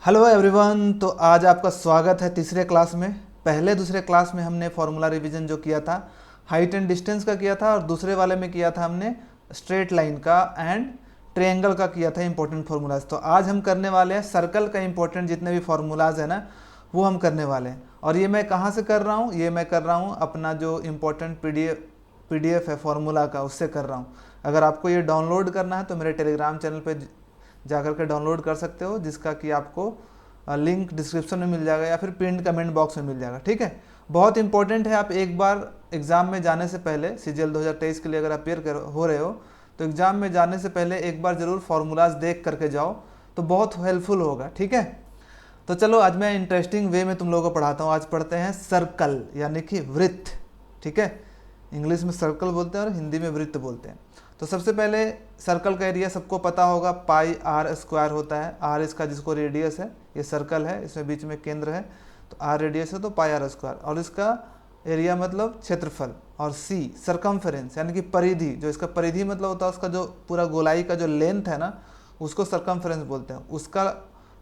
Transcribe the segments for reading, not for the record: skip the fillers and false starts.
Hello everyone. तो आज आपका स्वागत है तीसरे क्लास में। पहले दूसरे क्लास में हमने फॉर्मूला रिवीजन जो किया था हाइट एंड डिस्टेंस का किया था, और दूसरे वाले में किया था हमने स्ट्रेट लाइन का एंड ट्रायंगल का किया था इंपॉर्टेंट फार्मूलाज। तो आज हम करने वाले हैं सर्कल का इंपॉर्टेंट जितने भी फार्मूलाज है ना वो हम करने वाले हैं। और ये मैं कहाँ से कर रहा हूँ, ये मैं कर रहा हूँ अपना जो इम्पोर्टेंट पीडीएफ है फार्मूला का, उससे कर रहा हूँ। अगर आपको ये डाउनलोड करना है तो मेरे टेलीग्राम चैनल पे जाकर के डाउनलोड कर सकते हो, जिसका कि आपको लिंक डिस्क्रिप्शन में मिल जाएगा या फिर पिन कमेंट बॉक्स में मिल जाएगा। ठीक है, बहुत इंपॉर्टेंट है। आप एक बार एग्ज़ाम में जाने से पहले सीजीएल 2023 के लिए अगर अपेयर हो रहे हो तो एग्ज़ाम में जाने से पहले एक बार ज़रूर फार्मूलाज देख करके जाओ, तो बहुत हेल्पफुल होगा। ठीक है, तो चलो आज मैं इंटरेस्टिंग वे में तुम लोगों को पढ़ाता हूँ। आज पढ़ते हैं सर्कल यानी कि वृत्त। ठीक है, इंग्लिश में सर्कल बोलते हैं और हिंदी में वृत्त बोलते हैं। तो सबसे पहले सर्कल का एरिया सबको पता होगा, पाई आर स्क्वायर होता है। आर इसका जिसको रेडियस है, ये सर्कल है, इसमें बीच में केंद्र है, तो आर रेडियस है तो पाई आर स्क्वायर। और इसका एरिया मतलब क्षेत्रफल, और सी सरकमफेरेंस यानी कि परिधि। जो इसका परिधि मतलब होता है उसका जो पूरा गोलाई का जो लेंथ है ना, उसको सरकमफेरेंस बोलते हैं। उसका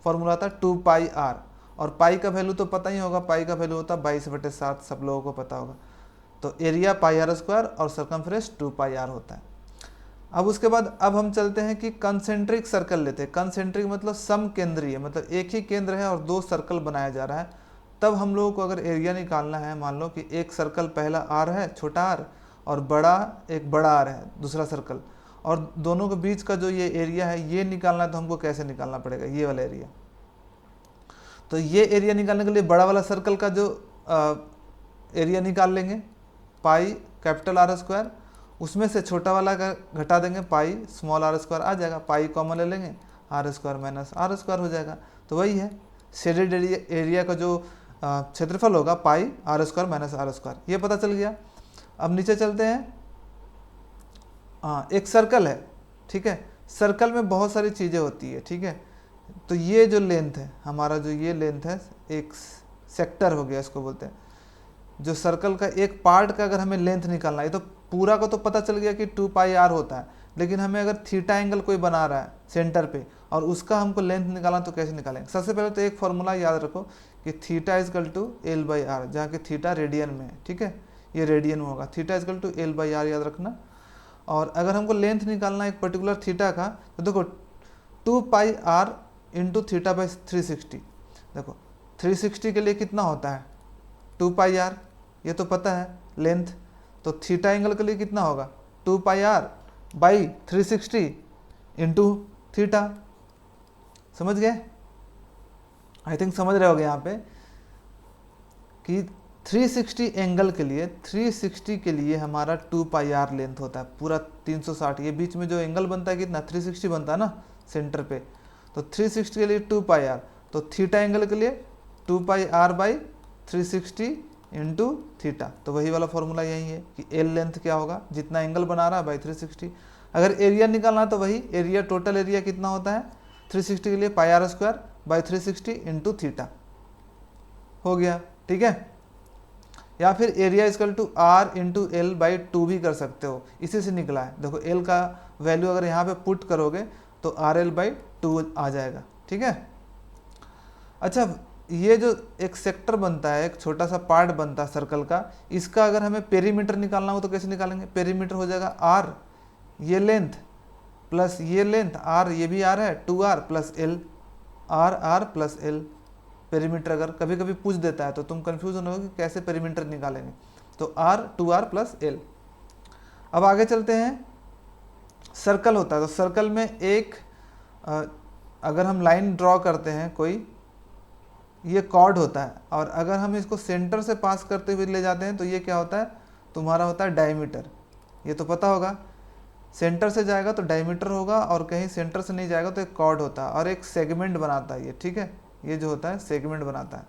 फॉर्मूला था 2 पाई आर। और पाई का वैल्यू तो पता ही होगा, पाई का वैल्यू होता है 22/7, सब लोगों को पता होगा। तो एरिया पाई आर स्क्वायर और सरकमफेरेंस 2 पाई आर होता है। अब उसके बाद अब हम चलते हैं कि कंसेंट्रिक सर्कल लेते हैं। कंसेंट्रिक मतलब सम केंद्रीय, मतलब एक ही केंद्र है और दो सर्कल बनाया जा रहा है। तब हम लोगों को अगर एरिया निकालना है, मान लो कि एक सर्कल पहला आर है, छोटा आर, और एक बड़ा आर है दूसरा सर्कल, और दोनों के बीच का जो ये एरिया है ये निकालना है, तो हमको कैसे निकालना पड़ेगा, ये वाला एरिया। तो ये एरिया निकालने के लिए बड़ा वाला सर्कल का जो एरिया निकाल लेंगे, पाई कैपिटल आर स्क्वायर, उसमें से छोटा वाला का घटा देंगे, पाई स्मॉल आर स्क्वायर आ जाएगा, पाई कॉमन ले लेंगे, r square minus r square हो जाएगा। तो वही है शेडेड एरिया का जो क्षेत्रफल होगा, pi r square minus r square, ये पता चल गया। अब नीचे चलते हैं। एक सर्कल है, ठीक है, सर्कल में बहुत सारी चीज़ें होती है। ठीक है, तो ये जो लेंथ है हमारा, जो ये लेंथ है, एक सेक्टर हो गया इसको बोलते हैं। जो सर्कल का एक पार्ट का अगर हमें लेंथ निकालना है, तो पूरा को तो पता चल गया कि 2 पाई आर होता है, लेकिन हमें अगर थीटा एंगल कोई बना रहा है सेंटर पे और उसका हमको लेंथ निकालना, तो कैसे निकालेंगे। सबसे पहले तो एक फॉर्मूला याद रखो कि theta equal to l by r, जहाँ कि थीटा रेडियन में है। ठीक है, ये रेडियन में होगा, theta equal to l by r याद रखना। और अगर हमको लेंथ निकालना है एक पर्टिकुलर थीटा का, तो देखो 2 पाई आर इंटू थीटा बाई 360। देखो 360 के लिए कितना होता है 2 पाई आर, ये तो पता है लेंथ। तो थीटा एंगल के लिए कितना होगा 2 पाई आर बाई 360 इंटू थीटा। समझ गए, आई थिंक समझ रहे होगे यहाँ पे कि 360 एंगल के लिए, 360 के लिए हमारा 2 पाई आर लेंथ होता है, पूरा 360। ये बीच में जो एंगल बनता है कितना 360 बनता है ना सेंटर पे, तो 360 के लिए 2 पाई आर। तो थीटा एंगल के लिए 2 पाई आर बाई 360 इंटू थीटा। तो वही वाला फॉर्मूला यही है कि एल लेंथ क्या होगा, जितना एंगल बना रहा है बाई 360। अगर एरिया निकालना है तो वही एरिया, टोटल एरिया कितना होता है 360 के लिए pi r square by 360 into theta हो गया। ठीक है, या फिर area is equal to r into l by 2 भी कर सकते हो, इसी से निकला है। देखो एल का वैल्यू अगर यहाँ पे पुट करोगे तो आर एल बाई 2 आ जाएगा। ठीक है, अच्छा ये जो एक सेक्टर बनता है, एक छोटा सा पार्ट बनता है सर्कल का, इसका अगर हमें पेरीमीटर निकालना हो तो कैसे निकालेंगे। पेरीमीटर हो जाएगा आर ये लेंथ प्लस ये लेंथ, आर ये भी आर है, 2 r plus l, r r plus l. Perimeter अगर कभी कभी पूछ देता है तो तुम कंफ्यूज होगे कि कैसे पेरीमीटर निकालेंगे, तो आर 2 आर प्लस एल। अब आगे चलते हैं। सर्कल होता है, तो सर्कल में एक अगर हम लाइन ड्रॉ करते हैं कोई, ये कॉर्ड होता है, और अगर हम इसको सेंटर से पास करते हुए ले जाते हैं तो ये क्या होता है, तुम्हारा होता है डायमीटर। ये तो पता होगा, सेंटर से जाएगा तो डायमीटर होगा, और कहीं सेंटर से नहीं जाएगा तो एक कॉर्ड होता है और एक सेगमेंट बनाता है ये। ठीक है, ये जो होता है सेगमेंट बनाता है।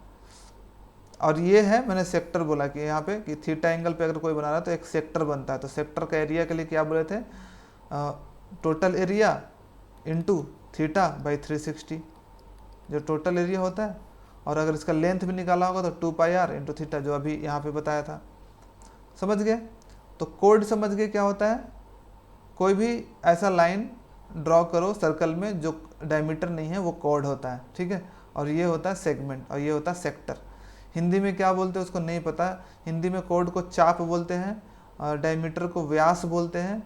और ये है, मैंने सेक्टर बोला कि यहाँ पे कि थीटा एंगल पे अगर कोई बना रहा है तो एक सेक्टर बनता है। तो सेक्टर का एरिया के लिए क्या बोले थे, total area into theta by 360, जो टोटल एरिया होता है। और अगर इसका लेंथ भी निकाला होगा तो 2 पाई आर इंटू थीटा, जो अभी यहाँ पे बताया था। समझ गए, तो कोड समझ गए क्या होता है। कोई भी ऐसा लाइन ड्रॉ करो सर्कल में जो डायमीटर नहीं है, वो कोड होता है। ठीक है, और ये होता है सेगमेंट, और ये होता है सेक्टर। हिंदी में क्या बोलते हैं उसको नहीं पता। हिंदी में कोड को चाप बोलते हैं, और डायमीटर को व्यास बोलते हैं,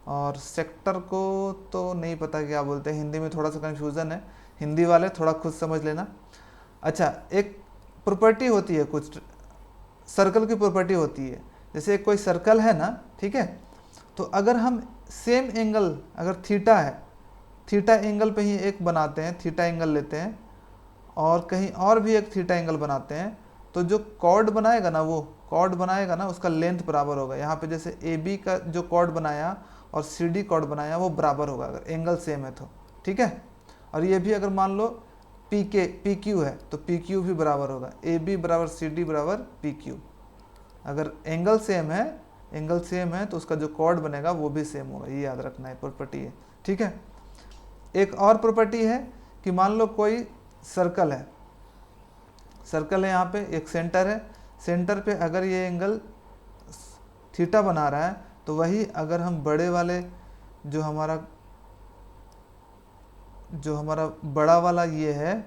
और सेक्टर को तो नहीं पता क्या बोलते हैं। हिंदी में थोड़ा सा कन्फ्यूज़न है, हिंदी वाले थोड़ा खुद समझ लेना। अच्छा, एक प्रॉपर्टी होती है, कुछ सर्कल की प्रॉपर्टी होती है। जैसे कोई सर्कल है ना, ठीक है, तो अगर हम सेम एंगल, अगर थीटा है, थीटा एंगल पे ही एक बनाते हैं, थीटा एंगल लेते हैं, और कहीं और भी एक थीटा एंगल बनाते हैं, तो जो कॉर्ड बनाएगा ना, वो कॉर्ड बनाएगा ना, उसका लेंथ बराबर होगा। यहाँ पे जैसे ए बी का जो कॉर्ड बनाया और सी डी कॉर्ड बनाया, वो बराबर होगा अगर एंगल सेम है तो, ठीक है। और ये भी अगर मान लो पी क्यू है, तो पी क्यू भी बराबर होगा, ए बी बराबर सी डी बराबर पी क्यू। अगर एंगल सेम है तो उसका जो कॉर्ड बनेगा वो भी सेम होगा। ये याद रखना है, प्रॉपर्टी है, ठीक है। एक और प्रॉपर्टी है कि मान लो कोई सर्कल है, यहाँ पे एक सेंटर है, सेंटर पे अगर ये एंगल थीटा बना रहा है, तो वही अगर हम बड़े वाले जो हमारा बड़ा वाला ये है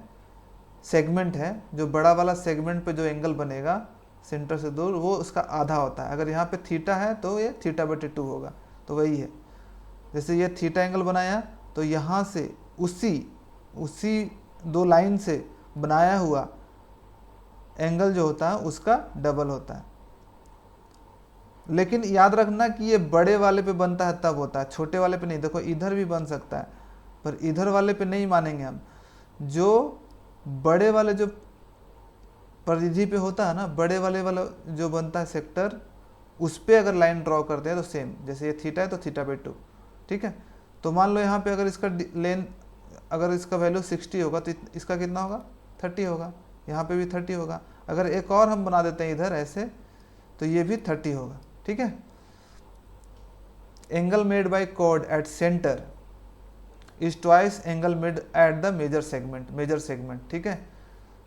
सेगमेंट है, जो बड़ा वाला सेगमेंट पे जो एंगल बनेगा सेंटर से दूर, वो उसका आधा होता है। अगर यहाँ पे थीटा है तो ये θ/2 होगा, तो वही है। जैसे ये थीटा एंगल बनाया, तो यहाँ से उसी दो लाइन से बनाया हुआ एंगल जो होता है उसका डबल होता है। लेकिन याद रखना कि ये बड़े वाले पे बनता है तब होता है, छोटे वाले पे नहीं। देखो इधर भी बन सकता है, पर इधर वाले पे नहीं मानेंगे हम। जो बड़े वाले जो परिधि पे होता है ना, बड़े वाला जो बनता है सेक्टर, उस पे अगर लाइन ड्रॉ करते हैं तो सेम, जैसे ये थीटा है तो θ/2, ठीक है। तो मान लो यहाँ पे अगर इसका लेंथ, अगर इसका वैल्यू 60 होगा तो इसका कितना होगा, 30 होगा। यहाँ पे भी 30 होगा। अगर एक और हम बना देते हैं इधर ऐसे, तो ये भी 30 होगा, ठीक है। Angle made by chord at centre is twice angle made at the major segment, ठीक है।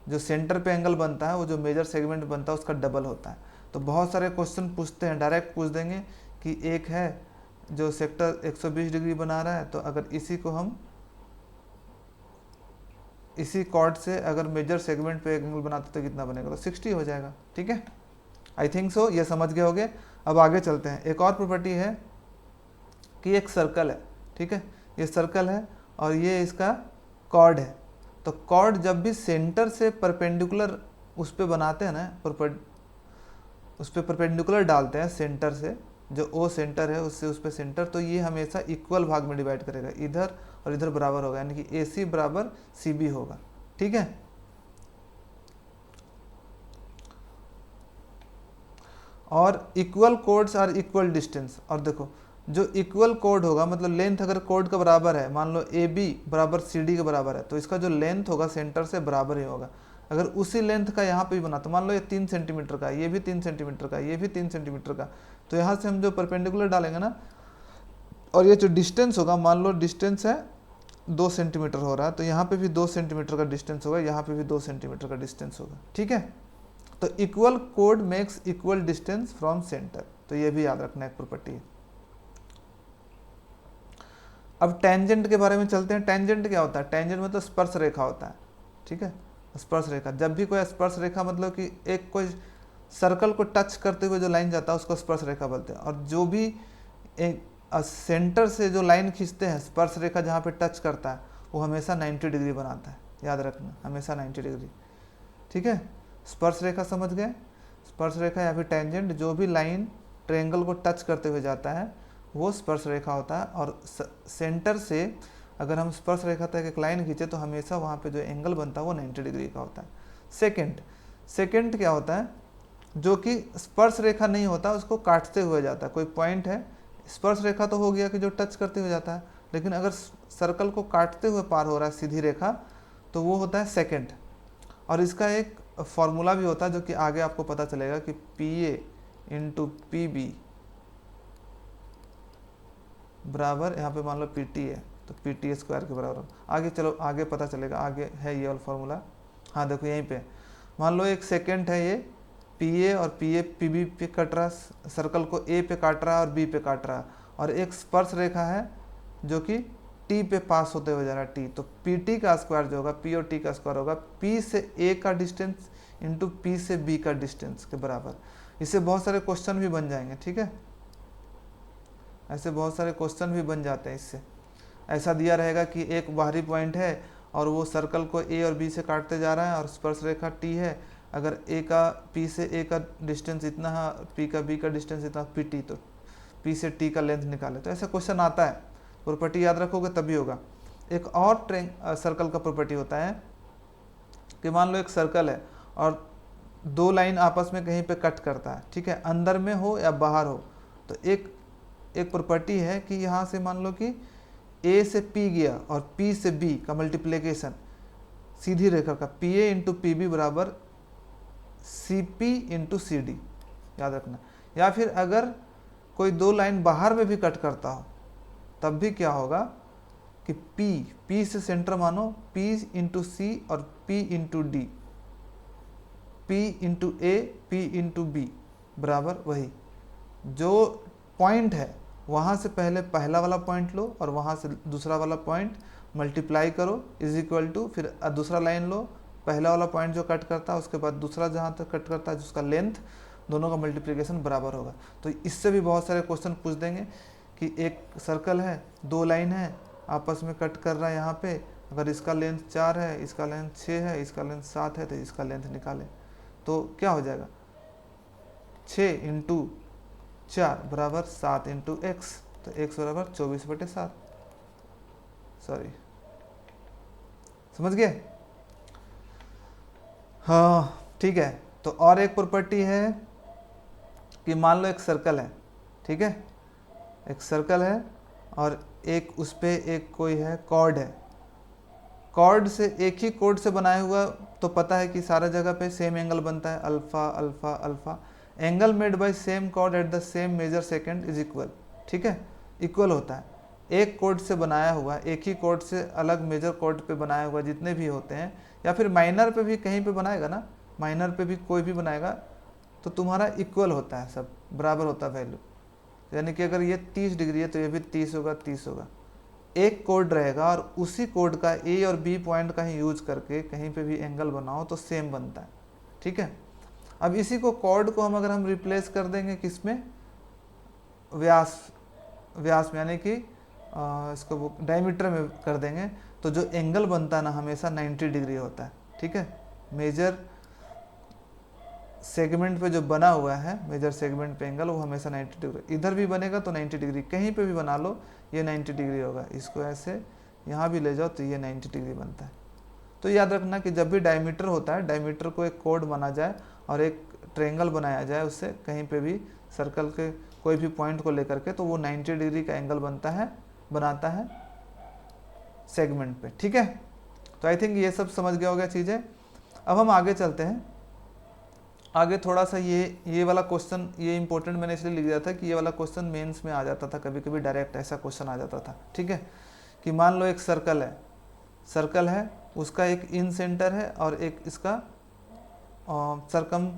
जो सेंटर पे एंगल बनता है, वो जो मेजर सेगमेंट बनता है उसका डबल होता है। तो बहुत सारे क्वेश्चन पूछते हैं, डायरेक्ट पूछ देंगे कि एक है जो सेक्टर 120 डिग्री बना रहा है, तो अगर इसी को हम इसी कॉर्ड से अगर मेजर सेगमेंट पे एंगल बनाते तो कितना बनेगा, तो 60 हो जाएगा, ठीक है। आई थिंक सो ये समझ गए होगे। अब आगे चलते हैं। एक और प्रॉपर्टी है कि एक सर्कल है, ठीक है, ये सर्कल है और ये इसका कॉर्ड है। तो कॉर्ड जब भी सेंटर से परपेंडिकुलर उस पर बनाते हैं ना, उस पर परपेंडिकुलर डालते हैं सेंटर से, जो ओ सेंटर है उससे उस पर सेंटर, तो ये हमेशा इक्वल भाग में डिवाइड करेगा, इधर और इधर बराबर होगा, यानी कि AC बराबर CB होगा, ठीक है। और equal chords are equal distance. और देखो जो इक्वल कोड होगा, मतलब लेंथ अगर कोड का बराबर है, मान लो AB बराबर CD के बराबर है, तो इसका जो लेंथ होगा सेंटर से बराबर ही होगा। अगर उसी लेंथ का यहाँ पे भी बना, तो मान लो ये 3 सेंटीमीटर का, ये भी 3 सेंटीमीटर का, ये भी 3 सेंटीमीटर का, तो यहाँ से हम जो परपेंडिकुलर डालेंगे ना, और ये जो डिस्टेंस होगा, मान लो डिस्टेंस है 2 सेंटीमीटर हो रहा है, तो यहाँ पे भी 2 सेंटीमीटर का डिस्टेंस होगा, यहाँ पे भी 2 सेंटीमीटर का डिस्टेंस होगा, ठीक है। तो equal code makes equal distance from centre, तो ये भी याद रखना एक प्रॉपर्टी है। अब टेंजेंट के बारे में चलते हैं। टेंजेंट क्या होता है? टेंजेंट मतलब स्पर्श रेखा होता है, ठीक है। स्पर्श रेखा, जब भी कोई स्पर्श रेखा, मतलब कि एक कोई सर्कल को टच करते हुए जो लाइन जाता है उसको स्पर्श रेखा बोलते हैं। और जो भी एक सेंटर से जो लाइन खींचते हैं, स्पर्श रेखा जहाँ पे टच करता है, वो हमेशा 90 डिग्री बनाता है, याद रखना, हमेशा 90 डिग्री, ठीक है। स्पर्श रेखा समझ गए? स्पर्श रेखा या फिर टेंजेंट, जो भी लाइन ट्रायंगल को टच करते हुए जाता है वो स्पर्श रेखा होता है। और सेंटर से अगर हम स्पर्श रेखा तक एक लाइन खींचे तो हमेशा वहाँ पे जो एंगल बनता है वो 90 डिग्री का होता है। सेकेंड क्या होता है? जो कि स्पर्श रेखा नहीं होता, उसको काटते हुए जाता है। कोई पॉइंट है, स्पर्श रेखा तो हो गया कि जो टच करते हुए जाता है, लेकिन अगर सर्कल को काटते हुए पार हो रहा है सीधी रेखा, तो वो होता है सेकेंड। और इसका एक फॉर्मूला भी होता है जो कि आगे आपको पता चलेगा कि PA × PB बराबर, यहाँ पे मान लो PT है तो PT² के बराबर। आगे चलो, आगे पता चलेगा, आगे है ये वाला फॉर्मूला। हाँ देखो यहीं पे, मान लो एक सेकेंड है, ये PA और PB पे कट रहा, सर्कल को A पे काट रहा है और B पे काट रहा है। और एक स्पर्श रेखा है जो कि टी पे पास होते हुए जा रहा है टी, तो पी टी का स्क्वायर जो होगा पी और टी का स्क्वायर होगा पी से ए का डिस्टेंस इंटू पी से बी का डिस्टेंस के बराबर। इससे बहुत सारे क्वेश्चन भी बन जाएंगे, ठीक है, ऐसे बहुत सारे क्वेश्चन भी बन जाते हैं इससे। ऐसा दिया रहेगा कि एक बाहरी पॉइंट है और वो सर्कल को ए और बी से काटते जा रहा है और स्पर्श रेखा टी है, अगर ए का पी से ए का डिस्टेंस इतना है, पी का बी का डिस्टेंस इतना, पी टी, तो पी से टी का लेंथ निकाले। तो ऐसा क्वेश्चन आता है, प्रॉपर्टी याद रखोगे तभी होगा। एक और सर्कल का प्रॉपर्टी होता है कि मान लो एक सर्कल है और दो लाइन आपस में कहीं पे कट करता है, ठीक है, अंदर में हो या बाहर हो, तो एक प्रॉपर्टी है कि यहाँ से मान लो कि ए से पी गया और पी से बी का मल्टीप्लिकेशन सीधी रेखा का P A into P B बराबर C P into C D, याद रखना। या फिर अगर कोई दो लाइन बाहर में भी कट करता हो तब भी क्या होगा कि पी से सेंटर मानो पी इंटू सी और P into D, P into A P into B बराबर वही जो पॉइंट है वहाँ से पहले पहला वाला पॉइंट लो और वहाँ से दूसरा वाला पॉइंट मल्टीप्लाई करो इज इक्वल टू, फिर दूसरा लाइन लो, पहला वाला पॉइंट जो कट करता है उसके बाद दूसरा जहाँ तक कट करता है जिसका लेंथ, दोनों का मल्टीप्लिकेशन बराबर होगा। तो इससे भी बहुत सारे क्वेश्चन पूछ देंगे कि एक सर्कल है, दो लाइन है, आपस में कट कर रहा है यहाँ पे, अगर इसका लेंथ 4 है, इसका लेंथ 6 है, इसका लेंथ 7 है, तो इसका लेंथ निकालें तो क्या हो जाएगा 6 इंटू 4 बराबर 7 इंटू एक्स, तो x बराबर 24/7। सॉरी, समझ गए? हाँ ठीक है। तो और एक प्रॉपर्टी है कि मान लो एक सर्कल है, ठीक है, एक सर्कल है और एक उस पर एक कोई है कॉर्ड है, कॉर्ड से एक ही कॉर्ड से बनाया हुआ, तो पता है कि सारा जगह पे सेम एंगल बनता है, alpha alpha alpha, angle made by same chord at the same major second is equal, ठीक है, इक्वल होता है। एक कॉर्ड से बनाया हुआ, एक ही कॉर्ड से अलग मेजर कॉर्ड पे बनाया हुआ जितने भी होते हैं, या फिर माइनर पे भी कहीं पे बनाएगा ना, माइनर पे भी कोई भी बनाएगा तो तुम्हारा इक्वल होता है, सब बराबर होता है वैल्यू। यानी कि अगर ये 30 डिग्री है तो ये भी 30 होगा, 30 होगा। एक कोड रहेगा और उसी कोड का ए और बी पॉइंट का ही यूज करके कहीं पे भी एंगल बनाओ तो सेम बनता है, ठीक है। अब इसी को कॉर्ड को हम अगर हम रिप्लेस कर देंगे किसमें, व्यास में, यानी कि इसको वो डायमीटर में कर देंगे, तो जो एंगल बनता है ना हमेशा 90 डिग्री होता है, ठीक है। मेजर सेगमेंट पे जो बना हुआ है, मेजर सेगमेंट पे एंगल वो हमेशा 90 डिग्री, इधर भी बनेगा तो 90 डिग्री, कहीं पे भी बना लो ये 90 डिग्री होगा। इसको ऐसे यहाँ भी ले जाओ तो ये 90 डिग्री बनता है। तो याद रखना कि जब भी डायमीटर होता है, डायमीटर को एक कोड बना जाए और एक ट्रायंगल बनाया जाए उससे, कहीं पे भी सर्कल के कोई भी पॉइंट को लेकर के, तो वो 90 डिग्री का एंगल बनाता है सेगमेंट पे, ठीक है। तो आई थिंक ये सब समझ गया होगा चीज़ें। अब हम आगे चलते हैं। आगे थोड़ा सा ये वाला क्वेश्चन, ये इंपॉर्टेंट मैंने इसलिए लिख दिया था कि ये वाला क्वेश्चन मेंस में आ जाता था, कभी कभी डायरेक्ट ऐसा क्वेश्चन आ जाता था, ठीक है। कि मान लो एक सर्कल है, उसका एक इन सेंटर है और एक इसका सरकम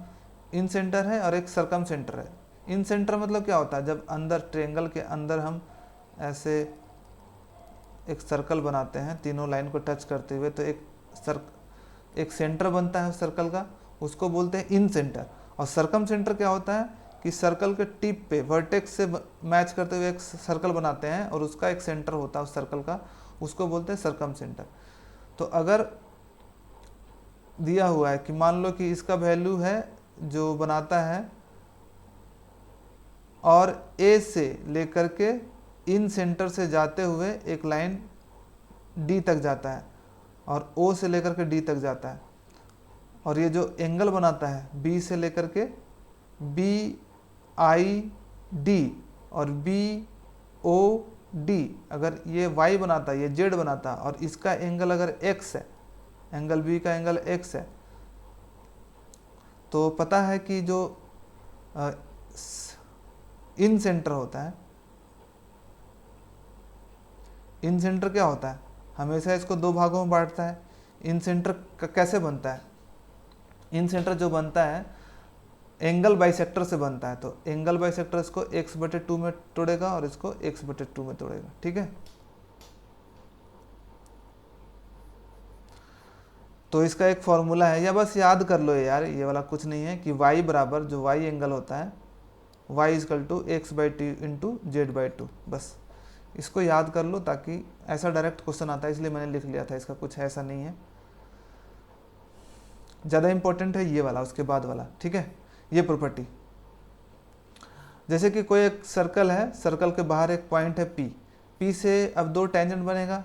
इन सेंटर है और एक सरकम सेंटर है। इन सेंटर मतलब क्या होता है, जब अंदर ट्रायंगल के अंदर हम ऐसे एक सर्कल बनाते हैं तीनों लाइन को टच करते हुए, तो एक सेंटर बनता है सर्कल का, उसको बोलते हैं इन सेंटर। और सरकम सेंटर क्या होता है कि सर्कल के टिप पे वर्टेक्स से मैच करते हुए एक सर्कल बनाते हैं और उसका एक सेंटर होता है उस सर्कल का, उसको बोलते हैं सरकम सेंटर। तो अगर दिया हुआ है कि मान लो कि इसका वैल्यू है जो बनाता है, और ए से लेकर के इन सेंटर से जाते हुए एक लाइन डी तक जाता है और ओ से लेकर के डी तक जाता है, और ये जो एंगल बनाता है बी से लेकर के बी आई डी और बी ओ डी, अगर ये वाई बनाता है, ये जेड बनाता है, और इसका एंगल अगर एक्स है, एंगल बी का एंगल एक्स है, तो पता है कि जो इन सेंटर होता है, इन सेंटर क्या होता है, हमेशा इसको दो भागों में बांटता है। इन सेंटर कैसे बनता है, इन सेंटर जो बनता है एंगल बाइसेक्टर से बनता है, तो एंगल बाइसेक्टर इसको x/2 में तोड़ेगा और इसको x/2 में तोड़ेगा, ठीक है। तो इसका एक फॉर्मूला है, या बस याद कर लो यार, ये वाला कुछ नहीं है कि y बराबर जो y एंगल होता है y is equal to x/t into z/2, बस इसको याद कर लो, ताकि ऐसा डायरेक्ट क्वेश्चन आता है इसलिए मैंने लिख लिया था, इसका कुछ ऐसा नहीं है। ज़्यादा इंपॉर्टेंट है ये वाला, उसके बाद वाला, ठीक है। ये प्रॉपर्टी, जैसे कि कोई एक सर्कल है, सर्कल के बाहर एक पॉइंट है P से अब दो टेंजेंट बनेगा,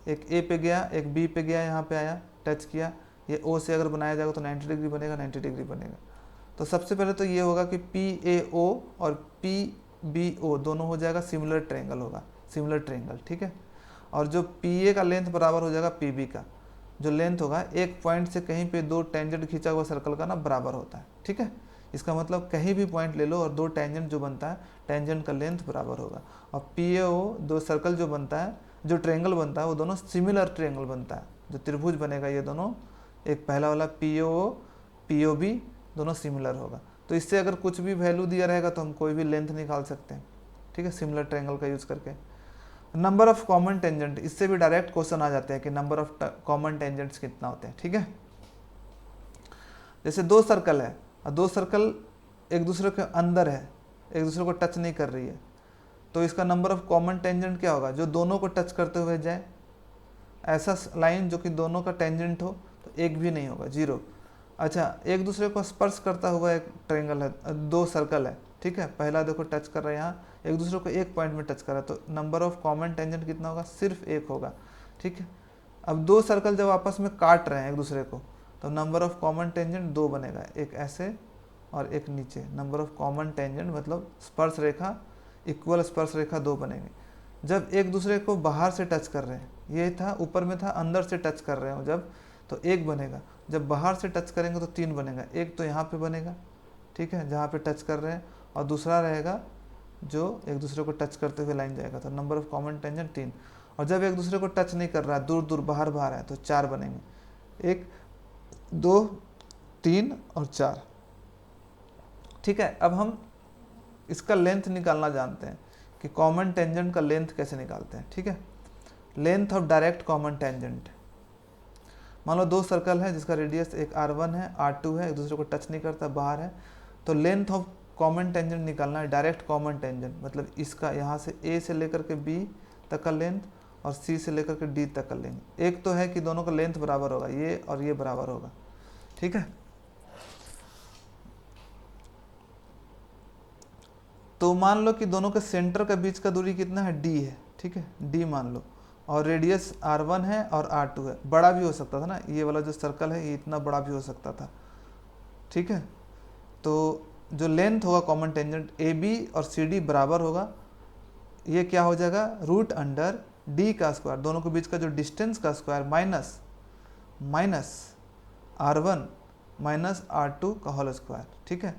एक A पे गया, एक B पे गया, यहाँ पे आया, टच किया, ये O से अगर बनाया जाएगा तो 90 डिग्री बनेगा, 90 डिग्री बनेगा। तो सबसे पहले तो ये होगा कि PAO और PBO दोनों हो जाएगा सिमिलर ट्रायंगल होगा, सिमिलर ट्रायंगल, ठीक है। और जो PA का लेंथ बराबर हो जाएगा PB का, जो लेंथ होगा एक पॉइंट से कहीं पे दो टेंजेंट खींचा हुआ सर्कल का ना बराबर होता है, ठीक है। इसका मतलब कहीं भी पॉइंट ले लो और दो टेंजेंट जो बनता है, टेंजेंट का लेंथ बराबर होगा। और PAO दो सर्कल जो बनता है, जो ट्रायंगल बनता है वो दोनों सिमिलर ट्रायंगल बनता है, जो त्रिभुज बनेगा ये दोनों, एक पहला वाला PAO POB दोनों सिमिलर होगा। तो इससे अगर कुछ भी वैल्यू दिया रहेगा तो हम कोई भी लेंथ निकाल सकते हैं, ठीक है, सिमिलर ट्रायंगल का यूज करके। नंबर ऑफ कॉमन टेंजेंट, इससे भी डायरेक्ट क्वेश्चन आ जाते हैं कि नंबर ऑफ कॉमन टेंजेंट्स कितना होते हैं, ठीक है। जैसे दो सर्कल है और दो सर्कल एक दूसरे के अंदर है, एक दूसरे को टच नहीं कर रही है, तो इसका नंबर ऑफ कॉमन टेंजेंट क्या होगा, जो दोनों को टच करते हुए जाए। ऐसा लाइन जो कि दोनों का टेंजेंट हो तो एक भी नहीं होगा, जीरो। अच्छा, एक दूसरे को स्पर्श करता हुआ एक ट्रायंगल है, दो सर्कल है, ठीक है, पहला देखो टच कर रहा है, यहाँ एक दूसरे को एक पॉइंट में टच कर रहा है, तो नंबर ऑफ कॉमन टेंजेंट कितना होगा, सिर्फ एक होगा, ठीक है। अब दो सर्कल जब आपस में काट रहे हैं एक दूसरे को, तो नंबर ऑफ कॉमन टेंजेंट दो बनेगा, एक ऐसे और एक नीचे। नंबर ऑफ कॉमन टेंजेंट मतलब स्पर्श रेखा, इक्वल स्पर्श रेखा दो बनेंगे। जब एक दूसरे को बाहर से टच कर रहे हैं, ये था ऊपर में था, अंदर से टच कर रहे हो जब, तो एक बनेगा। जब बाहर से टच करेंगे तो तीन बनेगा, एक तो यहाँ पे बनेगा, ठीक है, जहाँ पे टच कर रहे हैं, और दूसरा रहेगा जो एक दूसरे को टच करते हुए लाइन जाएगा, तो नंबर ऑफ कॉमन टेंजेंट तीन। और जब एक दूसरे को टच नहीं कर रहा है, दूर दूर बाहर बाहर है, तो चार बनेंगे, एक दो तीन और चार, ठीक है। अब हम इसका लेंथ निकालना जानते हैं कि कॉमन टेंजेंट का लेंथ कैसे निकालते हैं, ठीक है। Length of direct common tangent, मान लो दो सर्कल है जिसका रेडियस एक R1 है, R2 है, एक दूसरे को टच नहीं करता, बाहर है, तो लेंथ ऑफ कॉमन टेंजेंट निकालना है, डायरेक्ट कॉमन टेंजेंट मतलब इसका यहाँ से A से लेकर के B तक का लेंथ और C से लेकर के D तक का लेंथ। एक तो है कि दोनों का लेंथ बराबर होगा, ये और ये बराबर होगा, ठीक है। तो मान लो कि दोनों के सेंटर के बीच का दूरी कितना है, D है, ठीक है, D मान लो, और रेडियस R1 है और R2 है। बड़ा भी हो सकता था ना, ये वाला जो सर्कल है ये इतना बड़ा भी हो सकता था, ठीक है। तो जो लेंथ होगा कॉमन टेंजेंट AB और CD बराबर होगा, ये क्या हो जाएगा, रूट अंडर D का स्क्वायर, दोनों के बीच का जो डिस्टेंस का square, minus R1 minus R2 का होल स्क्वायर, ठीक है।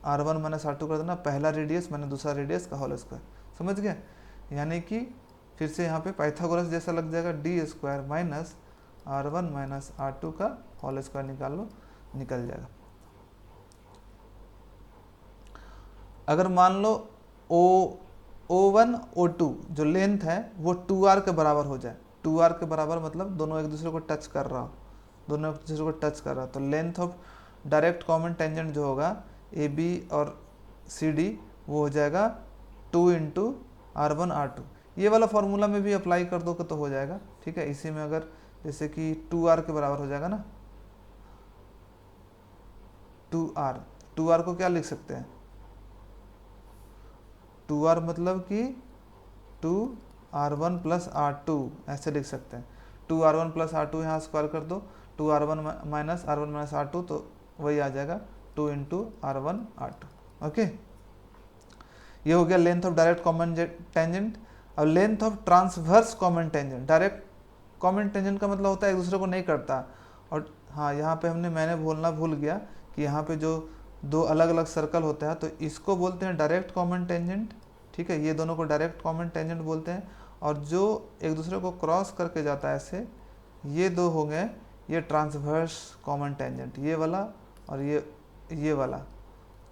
R1 माइनस R2 कर देना, पहला रेडियस मैंने दूसरा रेडियस का होल स्क्वायर, समझ गए। यानी कि फिर से यहाँ पे पाइथागोरस जैसा लग जाएगा, D square minus R1 minus R2 का होल स्क्वायर निकाल लो, निकल जाएगा। अगर मान लो O1 O2 जो लेंथ है वो 2R के बराबर हो जाए, 2R के बराबर मतलब दोनों एक दूसरे को टच कर रहा हो, दोनों एक दूसरे को टच कर रहा, तो length of direct common tangent जो होगा AB और CD वो हो जाएगा 2 इंटू R1 R2। ये वाला फॉर्मूला में भी अप्लाई कर दो तो हो जाएगा, ठीक है। इसी में अगर जैसे कि 2R के बराबर हो जाएगा ना, 2R को क्या लिख सकते हैं, 2R मतलब कि 2R1 प्लस R2 ऐसे लिख सकते हैं। 2R1 प्लस R2 यहाँ स्क्वायर कर दो, 2R1 माइनस R2 तो वही आ जाएगा 2 इंटू R1 R2, ओके। ये हो गया length of direct common tangent. और length of transverse common tangent, direct common tangent का मतलब होता है एक दूसरे को नहीं करता। और हाँ, यहाँ पे मैंने बोलना भूल गया कि यहाँ पे जो दो अलग अलग सर्कल होता है तो इसको बोलते हैं डायरेक्ट कॉमन टेंजेंट, ठीक है, ये दोनों को डायरेक्ट कॉमन टेंजेंट बोलते हैं। और जो एक दूसरे को क्रॉस करके जाता है ऐसे, ये दो हो गए ये ट्रांसवर्स कॉमन टेंजेंट, ये वाला और ये वाला,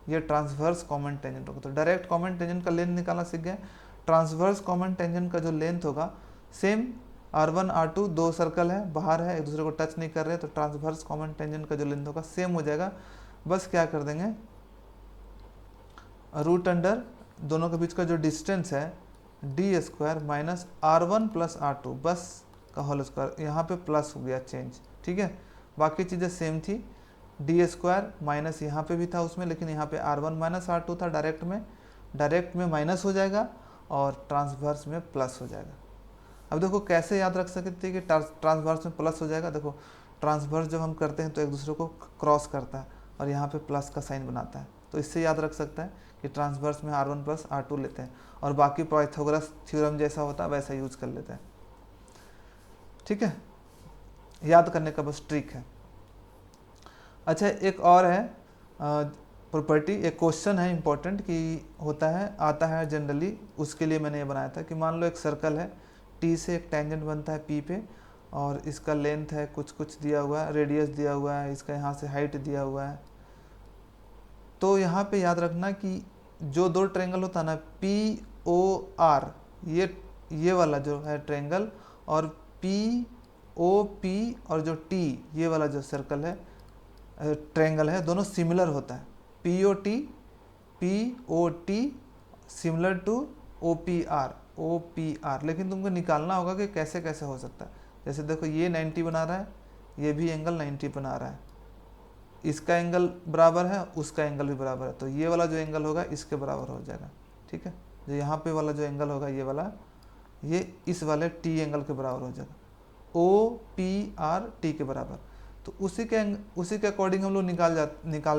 ये ट्रांसवर्स कॉमन टेंजेंट होगा। तो डायरेक्ट कॉमन टेंजेंट का लेंथ निकालना सीख गए। ट्रांसवर्स कॉमन टेंजेंट का जो लेंथ होगा सेम R1 R2 दो सर्कल है, बाहर है, एक दूसरे को टच नहीं कर रहे, तो ट्रांसवर्स कॉमन टेंजेंट का जो लेंथ होगा सेम हो जाएगा। बस क्या कर देंगे, रूट अंडर दोनों के बीच का जो डिस्टेंस है D square minus R1 plus R2 बस का होल स्क्वायर, यहाँ पे प्लस हो गया चेंज, ठीक है। बाकी चीज़ें सेम थी, डी स्क्वायर माइनस यहाँ पे भी था उसमें, लेकिन यहाँ पे R1 माइनस R2 था, डायरेक्ट में माइनस हो जाएगा और ट्रांसवर्स में प्लस हो जाएगा। अब देखो कैसे याद रख सकते हैं कि ट्रांसवर्स में प्लस हो जाएगा। देखो ट्रांसवर्स जब हम करते हैं तो एक दूसरे को क्रॉस करता है और यहाँ पे प्लस का साइन बनाता है, तो इससे याद रख सकता है कि ट्रांसवर्स में R1 प्लस R2 लेते हैं और बाकी पाइथागोरस थ्योरम जैसा होता है वैसा यूज कर लेते हैं, ठीक है। याद करने का बस ट्रिक है। अच्छा एक और है प्रॉपर्टी, एक क्वेश्चन है इंपॉर्टेंट कि होता है, आता है जनरली, उसके लिए मैंने ये बनाया था कि मान लो एक सर्कल है, टी से एक टेंजेंट बनता है पी पे और इसका लेंथ है कुछ दिया हुआ है, रेडियस दिया हुआ है, इसका यहाँ से हाइट दिया हुआ है। तो यहाँ पे याद रखना कि जो दो ट्रायंगल होता है ना पी ओ आर, ये वाला जो है ट्रायंगल और पी ओ पी और जो टी ये वाला जो सर्कल है ट्रायंगल है, दोनों सिमिलर होता है। P O T similar to O P R, लेकिन तुमको निकालना होगा कि कैसे कैसे हो सकता है। जैसे देखो ये 90 बना रहा है, ये भी एंगल 90 बना रहा है, इसका एंगल बराबर है, उसका एंगल भी बराबर है, तो ये वाला जो एंगल होगा इसके बराबर हो जाएगा, ठीक है। जो यहाँ पे वाला जो एंगल होगा ये वाला, ये इस वाले टी एंगल के बराबर हो जाएगा, ओ पी आर टी के बराबर। तो उसी के अकॉर्डिंग हम लोग निकाल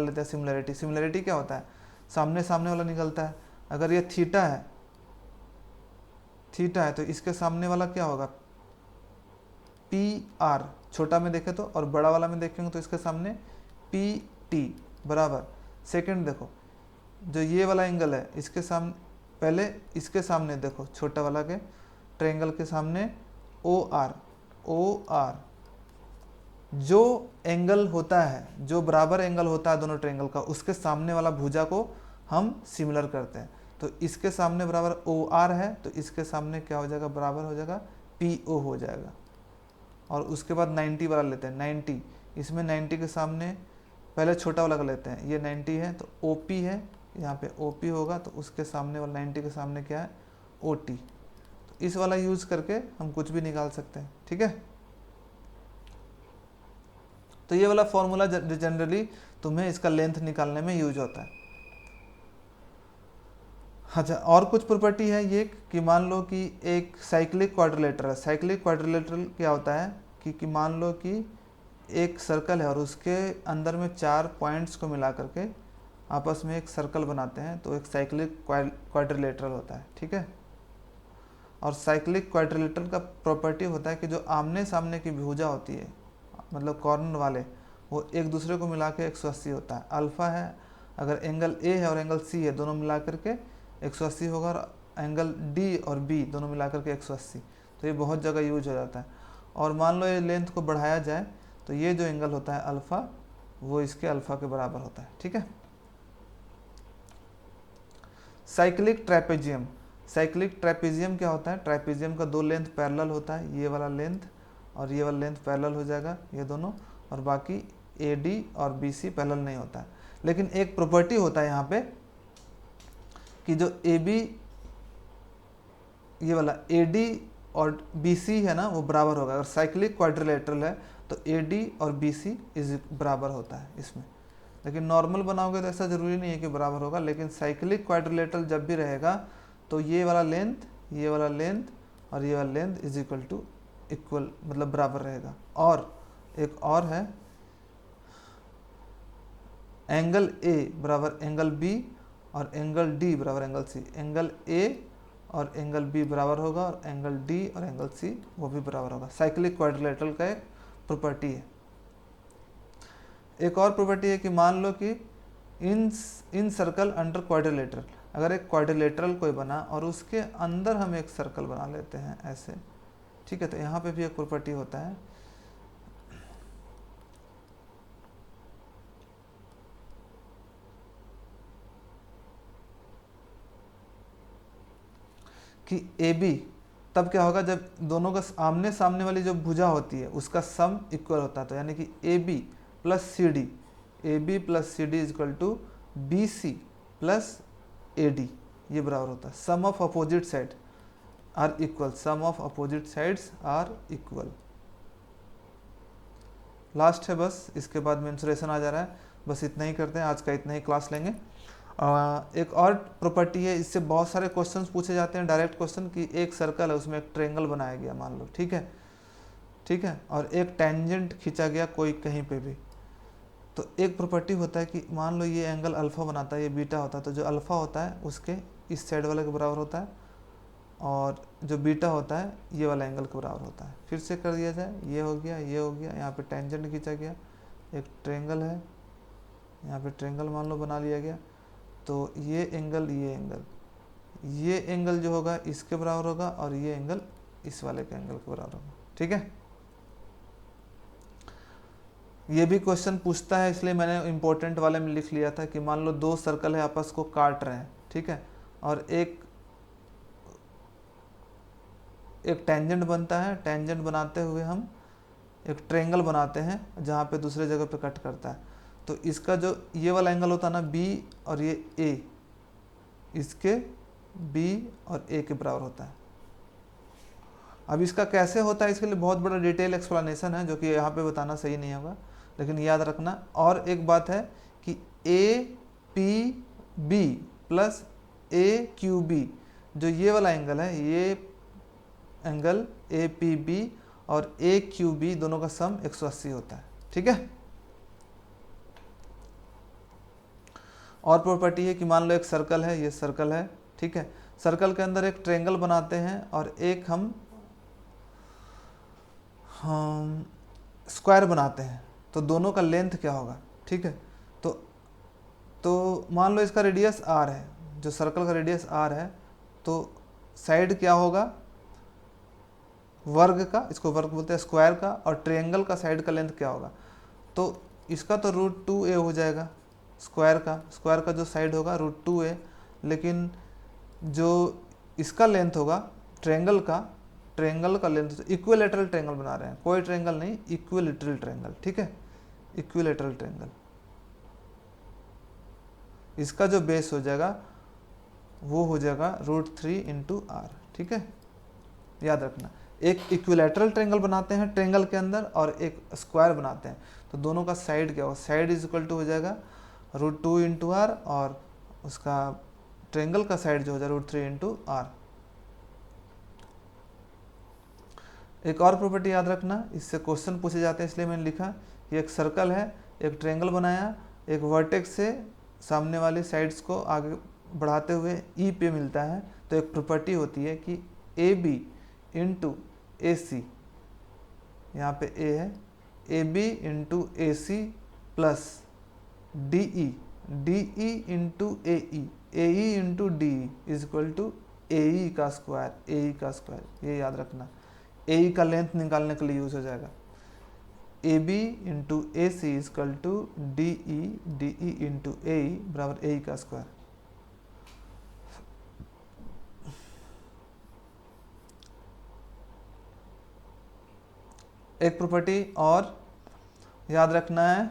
लेते हैं सिमिलरिटी। सिमिलरिटी क्या होता है, सामने सामने वाला निकलता है। अगर ये थीटा है तो इसके सामने वाला क्या होगा, पी आर छोटा में देखें तो, और बड़ा वाला में देखेंगे तो इसके सामने पी टी बराबर। सेकंड देखो जो ये वाला एंगल है इसके सामने, पहले इसके सामने देखो छोटा वाला के ट्रायंगल के सामने ओ आर जो एंगल होता है, जो बराबर एंगल होता है दोनों ट्रायंगल का, उसके सामने वाला भुजा को हम सिमिलर करते हैं। तो इसके सामने बराबर ओ आर है तो इसके सामने क्या हो जाएगा, बराबर हो जाएगा पी ओ हो जाएगा। और उसके बाद 90 वाला लेते हैं, 90 इसमें 90 के सामने पहले छोटा वाला का लेते हैं, ये 90 है तो ओ पी है, यहाँ पे ओ पी होगा तो उसके सामने वाला 90 के सामने क्या है, ओ टी। तो इस वाला यूज करके हम कुछ भी निकाल सकते हैं, ठीक है। तो ये वाला फॉर्मूला जनरली तुम्हें इसका लेंथ निकालने में यूज होता है। अच्छा और कुछ प्रॉपर्टी है ये कि मान लो कि एक साइक्लिक क्वाड्रिलेटरल है। साइक्लिक क्वाड्रिलेटरल क्या होता है कि मान लो कि एक सर्कल है और उसके अंदर में 4 पॉइंट्स को मिला करके आपस में एक सर्कल बनाते हैं, तो एक साइक्लिक क्वाड्रिलेटरल होता है, ठीक है। और साइक्लिक क्वाड्रिलेटरल का प्रॉपर्टी होता है कि जो आमने सामने की भुजा होती है, मतलब कॉर्नर वाले, वो एक दूसरे को मिला के 180 होता है। अल्फ़ा है, अगर एंगल ए है और एंगल सी है दोनों मिला करके 180 होगा, और एंगल डी और बी दोनों मिला करके 180। तो ये बहुत जगह यूज हो जाता है। और मान लो ये लेंथ को बढ़ाया जाए तो ये जो एंगल होता है अल्फ़ा, वो इसके अल्फ़ा के बराबर होता है, ठीक है। साइक्लिक ट्रेपेजियम, साइक्लिक ट्रेपेजियम क्या होता है, ट्रेपेजियम का दो लेंथ पैरेलल होता है, ये वाला लेंथ और ये वाला लेंथ पैरेलल हो जाएगा ये दोनों, और बाकी ए डी और बी सी पैरेलल नहीं होता है। लेकिन एक प्रॉपर्टी होता है यहाँ पे कि जो ए बी, ये वाला ए डी और बी सी है ना वो बराबर होगा। अगर साइक्लिक क्वाड्रिलेटरल है तो ए डी और बी सी इज बराबर होता है इसमें। लेकिन नॉर्मल बनाओगे तो ऐसा ज़रूरी नहीं है कि बराबर होगा, लेकिन साइक्लिक क्वाड्रिलेटरल जब भी रहेगा तो ये वाला लेंथ और ये वाला लेंथ इज इक्वल मतलब बराबर रहेगा। और एक और है एंगल ए बराबर एंगल बी और एंगल डी बराबर एंगल सी। एंगल ए और एंगल बी बराबर होगा और एंगल डी और एंगल सी वो भी बराबर होगा। साइक्लिक क्वाड्रिलेटरल का एक प्रॉपर्टी है। एक और प्रॉपर्टी है कि मान लो कि इन सर्कल अंडर क्वाड्रिलेटरल, अगर एक क्वाड्रिलेटरल कोई बना और उसके अंदर हम एक सर्कल बना लेते हैं ऐसे, ठीक है। तो यहाँ पे भी एक प्रॉपर्टी होता है कि ए बी तब क्या होगा, जब दोनों का आमने सामने वाली जो भुजा होती है उसका सम इक्वल होता है, तो यानी कि A B plus C D, A B plus C D is equal to B C plus A D, ये बराबर होता है sum of opposite side are equal, sum of opposite sides are equal. Last है बस, इसके बाद mensuration आ जा रहा है, बस इतना ही करते हैं, आज का इतना ही क्लास लेंगे। एक और प्रॉपर्टी है, इससे बहुत सारे क्वेश्चंस पूछे जाते हैं, डायरेक्ट क्वेश्चन, कि एक सर्कल है उसमें एक ट्रायंगल बनाया गया मान लो, ठीक है, ठीक है, और एक टेंजेंट खींचा गया कोई कहीं पे भी, तो एक प्रॉपर्टी होता है कि मान लो ये एंगल अल्फ़ा बनाता है, ये बीटा होता है, तो जो अल्फ़ा होता है उसके इस साइड वाले के बराबर होता है, और जो बीटा होता है ये वाला एंगल के बराबर होता है। फिर से कर दिया जाए, ये हो गया, ये हो गया, यहाँ पे टेंजेंट खींचा गया, एक ट्रायंगल है, यहाँ पे ट्रायंगल मान लो बना लिया गया, तो ये एंगल ये एंगल जो होगा इसके बराबर होगा, और ये एंगल इस वाले के एंगल के बराबर होगा, ठीक है। ये भी क्वेश्चन पूछता है, इसलिए मैंने इंपॉर्टेंट वाले में लिख लिया था कि मान लो दो सर्कल है आपस को काट रहे हैं, ठीक है, और एक टेंजेंट बनता है, टेंजेंट बनाते हुए हम एक ट्रायंगल बनाते हैं जहाँ पे दूसरे जगह पे कट करता है, तो इसका जो ये वाला एंगल होता है ना बी, और ये ए, इसके बी और ए के बराबर होता है। अब इसका कैसे होता है, इसके लिए बहुत बड़ा डिटेल एक्सप्लेनेशन है जो कि यहाँ पे बताना सही नहीं होगा, लेकिन याद रखना। और एक बात है कि A P B plus A Q B, जो ये वाला एंगल है, ये एंगल ए पी बी और ए क्यू बी दोनों का सम 180 होता है, ठीक है। और प्रॉपर्टी है कि मान लो एक सर्कल है, ये सर्कल है, ठीक है, सर्कल के अंदर एक ट्रायंगल बनाते हैं और एक हम स्क्वायर बनाते हैं, तो दोनों का लेंथ क्या होगा, ठीक है। तो मान लो इसका रेडियस आर है, जो सर्कल का रेडियस आर है, तो साइड क्या होगा वर्ग का, इसको वर्ग बोलते हैं स्क्वायर का, और ट्रायंगल का साइड का लेंथ क्या होगा, तो इसका तो √2a हो जाएगा, स्क्वायर का जो साइड होगा √2a, लेकिन जो इसका लेंथ होगा ट्रायंगल का लेंथ, तो इक्विलेटरल ट्रायंगल बना रहे हैं, कोई ट्रायंगल नहीं, इक्विलेटरल ट्रायंगल, ठीक है, इक्विलेटरल ट्रायंगल, इसका जो बेस हो जाएगा वो हो जाएगा √3 × r, ठीक है, याद रखना। एक इक्विलेटरल ट्रायंगल बनाते हैं ट्रायंगल के अंदर, और एक स्क्वायर बनाते हैं, तो दोनों का साइड क्या होगा, साइड इज इक्वल टू हो जाएगा √2 × r, और उसका ट्रायंगल का साइड जो हो जाएगा √3 × r। एक और प्रॉपर्टी याद रखना, इससे क्वेश्चन पूछे जाते हैं, इसलिए मैंने लिखा कि एक सर्कल है, एक ट्रायंगल बनाया, एक वर्टेक्स से सामने वाली साइड्स को आगे बढ़ाते हुए ई पे मिलता है, तो एक प्रॉपर्टी होती है कि ए बी इंटू ए सी, यहाँ पे ए है, A B into A C plus D E into A E into D E is equal to A E का स्क्वायर, ये याद रखना, ए ई का लेंथ निकालने के लिए यूज हो जाएगा। A B into A C is equal to D E into A E बराबर ए ई का स्क्वायर। एक प्रॉपर्टी और याद रखना है,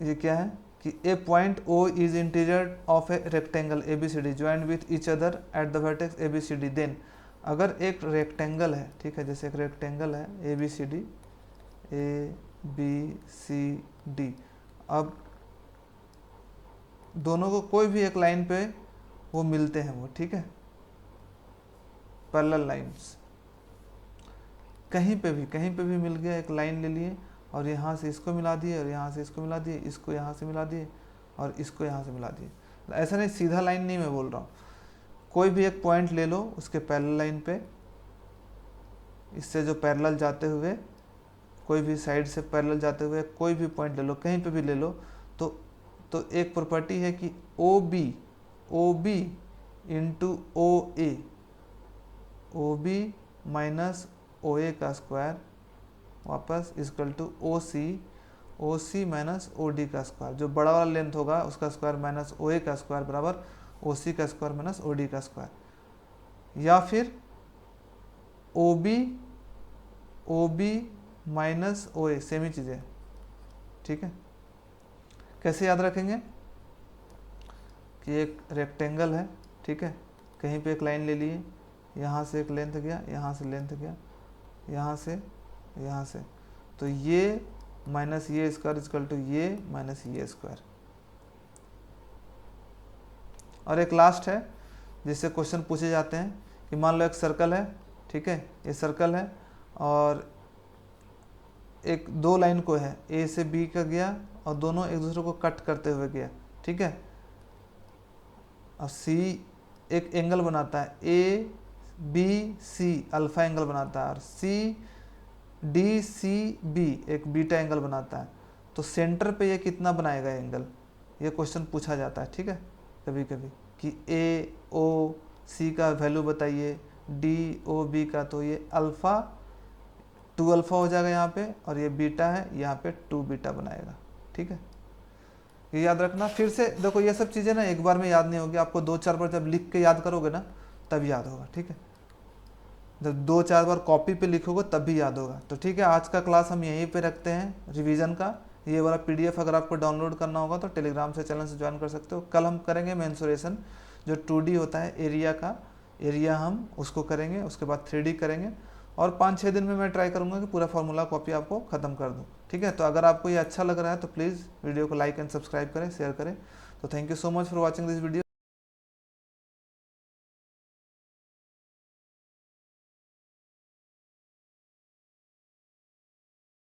ये क्या है कि a point O is interior of a rectangle A B C D joint with each other at the vertex A B C D, then अगर एक रेक्टेंगल है, ठीक है, जैसे एक रेक्टेंगल है ए बी सी डी, अब दोनों को कोई भी एक लाइन पे वो मिलते हैं वो, ठीक है, पैरेलल लाइंस, कहीं पे भी मिल गया, एक लाइन ले लिए और यहाँ से इसको मिला दिए, और यहाँ से इसको मिला दिए, इसको यहाँ से मिला दिए, और इसको यहाँ से मिला दिए। ऐसा नहीं, सीधा लाइन नहीं मैं बोल रहा हूँ, कोई भी एक पॉइंट ले लो उसके पैरेलल लाइन पे, इससे जो पैरेलल जाते हुए, कोई भी साइड से पैरेलल जाते हुए कोई भी पॉइंट ले लो, कहीं पे भी ले लो, तो एक प्रॉपर्टी है कि O B into O B minus O A का स्क्वायर वापस equal to O C minus O D का स्क्वायर, जो बड़ा वाला लेंथ होगा उसका स्क्वायर माइनस ओ ए का स्क्वायर बराबर ओ सी का स्क्वायर माइनस ओ डी का स्क्वायर। या फिर ओ बी माइनस ओ ए, सेम ही चीज़ें, ठीक है। कैसे याद रखेंगे कि एक रेक्टेंगल है, ठीक है, कहीं पे एक लाइन ले लिए, यहाँ से एक लेंथ गया, यहाँ से लेंथ गया, यहाँ से, तो ये माइनस ये स्क्वायर इजकल टू ये माइनस ये स्क्वायर। और एक लास्ट है जिससे क्वेश्चन पूछे जाते हैं कि मान लो एक सर्कल है, ठीक है, ये सर्कल है और एक दो लाइन को है, ए से बी का गया और दोनों एक दूसरे को कट करते हुए गया, ठीक है। और सी एक एंगल बनाता है, A B C alpha angle बनाता है, और सी डी सी बी एक बीटा एंगल बनाता है। तो सेंटर पे ये कितना बनाएगा एंगल, ये क्वेश्चन पूछा जाता है, ठीक है, कभी कभी कि ए ओ सी का वैल्यू बताइए, डी ओ बी का, तो ये अल्फ़ा 2 अल्फ़ा हो जाएगा यहाँ पे, और ये बीटा है यहाँ पे 2 बीटा बनाएगा, ठीक है। ये याद रखना। फिर से देखो ये सब चीज़ें ना एक बार में याद नहीं होगी, आपको 2-4 बार जब लिख के याद करोगे ना तब याद होगा, ठीक है। जब 2-4 बार कॉपी पे लिखोगे तब भी याद होगा। तो ठीक है, आज का क्लास हम यहीं पे रखते हैं रिवीजन का। ये वाला पीडीएफ अगर आपको डाउनलोड करना होगा तो टेलीग्राम से चैनल से ज्वाइन कर सकते हो। कल हम करेंगे मेंसुरेशन, जो 2D होता है एरिया का, एरिया हम उसको करेंगे, उसके बाद 3D करेंगे, और 5-6 दिन में मैं ट्राई करूँगा कि पूरा फार्मूला कॉपी आपको ख़त्म कर दूँ, ठीक है। तो अगर आपको ये अच्छा लग रहा है तो प्लीज़ वीडियो को लाइक एंड सब्सक्राइब करें, शेयर करें। तो thank you so much for watching this video.